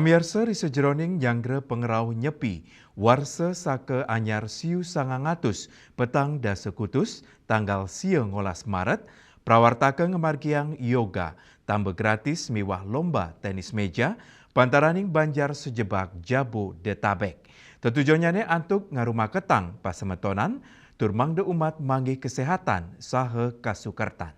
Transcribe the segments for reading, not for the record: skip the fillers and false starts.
Pemirsa di sejeroning Yanggre Pengerau Nyepi, warsa sake anyar siu 900 petang dasa kutus, tanggal siang ngolas Maret, prawartaka ngemargiang yoga, tambah gratis miwah lomba tenis meja, pantaraning banjar sejebak Jabu Detabek. Tetujuannya antuk ngarumah ketang pasemetonan, turmang de umat manggih kesehatan saha kasukertan.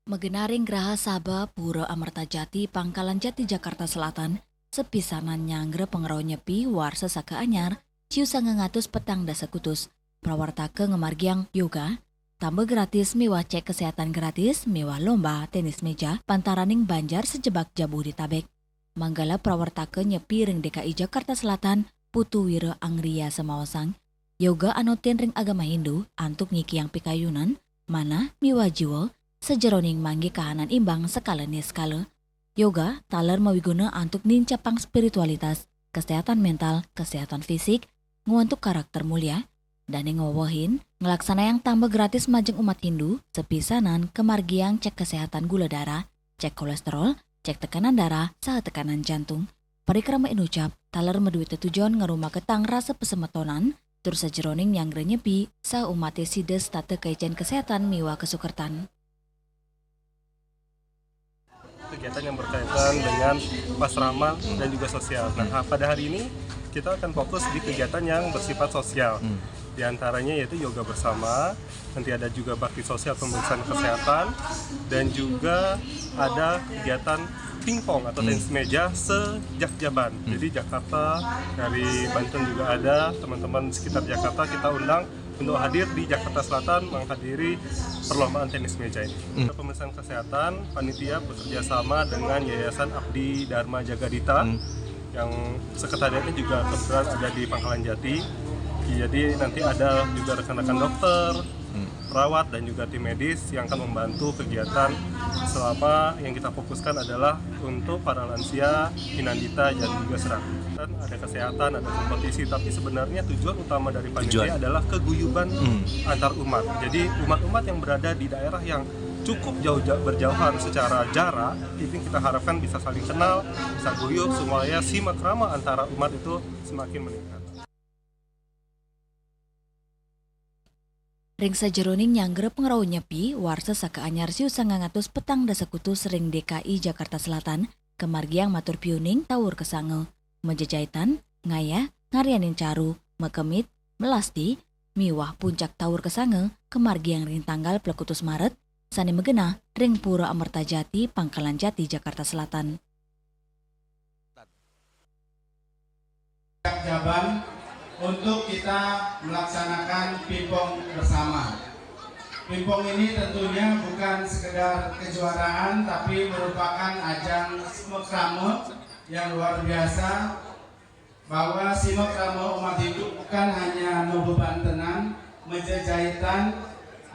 Megenaring Graha Saba Pura Amartajati Pangkalan Jati Jakarta Selatan sepisanan Yanggre Pengerau Nyepi warsa saka anyar ciu 900 petang dasa kutus prawartake ngemargiang yoga tambah gratis miwah cek kesehatan gratis miwah lomba tenis meja pantaraning banjar sejebak Jabu Detabek. Manggala prawartake Nyepi ring DKI Jakarta Selatan Putu Wiro Angria Semawasang yoga anotin ring agama Hindu antuk ngiki yang pikayunan mana miwah jiwa sejeroning manggi kahanan imbang skala skala. Yoga taler mawiguna antuk nincapang spiritualitas, kesehatan mental, kesehatan fisik, nguantuk karakter mulia, dan ngowohin ngelaksana yang tambah gratis majeng umat Hindu, sepisanan kemargiang cek kesehatan gula darah, cek kolesterol, cek tekanan darah, saha tekanan jantung. Parikrama inucap, taler meduit tujuan ngerumah ketang rasa pesemetonan, tur sejeroning yang nyepi, saha umat sides tate kaijen kesehatan miwa kesukertan. Kegiatan yang berkaitan dengan pasrama dan juga sosial. Nah, pada hari ini kita akan fokus di kegiatan yang bersifat sosial. Di antaranya yaitu yoga bersama, nanti ada juga bakti sosial pemeriksaan kesehatan, dan juga ada kegiatan pingpong atau tenis meja se-Jakjaban. Jadi Jakarta, dari Banten juga ada, teman-teman sekitar Jakarta kita undang untuk hadir di Jakarta Selatan menghadiri perlombaan tenis meja ini. Pemeriksaan kesehatan, panitia bekerja sama dengan Yayasan Abdi Dharma Jagadita yang sekretariatnya juga kebetulan ada di Pangkalan Jati. Jadi nanti ada juga rekan-rekan dokter, perawat dan juga tim medis yang akan membantu kegiatan selama yang kita fokuskan adalah untuk para lansia, inandita dan juga serak. Dan ada kesehatan, ada kompetisi, tapi sebenarnya tujuan utama dari panitia adalah keguyuban antar umat. Jadi umat-umat yang berada di daerah yang cukup berjauhan secara jarak, itu kita harapkan bisa saling kenal, bisa guyup, supaya simak ramah antara umat itu semakin meningkat. Ring sajeroning Yanggre Pengerau Nyepi, warsa saka anyar siu 900 petang dasa kutus ring DKI Jakarta Selatan, kemargiang matur piuning tawur kesange, menjejaitan, ngaya, ngarianin caru, mekemit, melasti, miwah puncak tawur kesange, kemargiang ring tanggal plekutus Maret, sani megena ring Pura Amartajati Pangkalan Jati Jakarta Selatan. Jakjaban untuk kita melaksanakan pingpong bersama. Pingpong ini tentunya bukan sekedar kejuaraan, tapi merupakan ajang simekrame yang luar biasa, bahwa simekrame umat Hindu bukan hanya membebantenan, menjajahitan,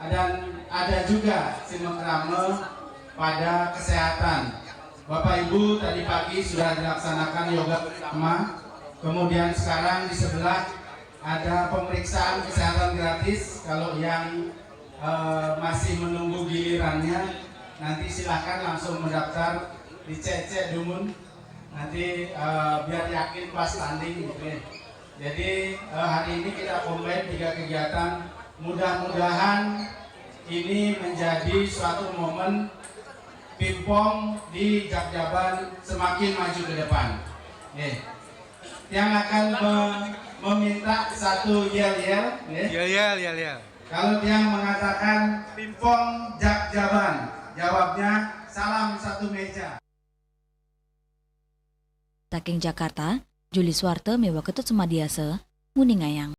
dan ada juga simekrame pada kesehatan. Bapak Ibu tadi pagi sudah dilaksanakan yoga bersama. Kemudian sekarang di sebelah ada pemeriksaan kesehatan gratis. Kalau yang masih menunggu gilirannya, nanti silahkan langsung mendaftar di CC Dumun. Nanti biar yakin pas tanding gitu ya. Jadi hari ini kita combine 3 kegiatan. Mudah-mudahan ini menjadi suatu momen pingpong di Jakjaban semakin maju ke depan. Yang akan meminta satu yel-yel. Yel. Kalau yang mengatakan pingpong Jakjaban, jawabnya salam satu meja. Taking Jakarta, Juli Swarte Mewa Ketut Semadiase, Muningayang.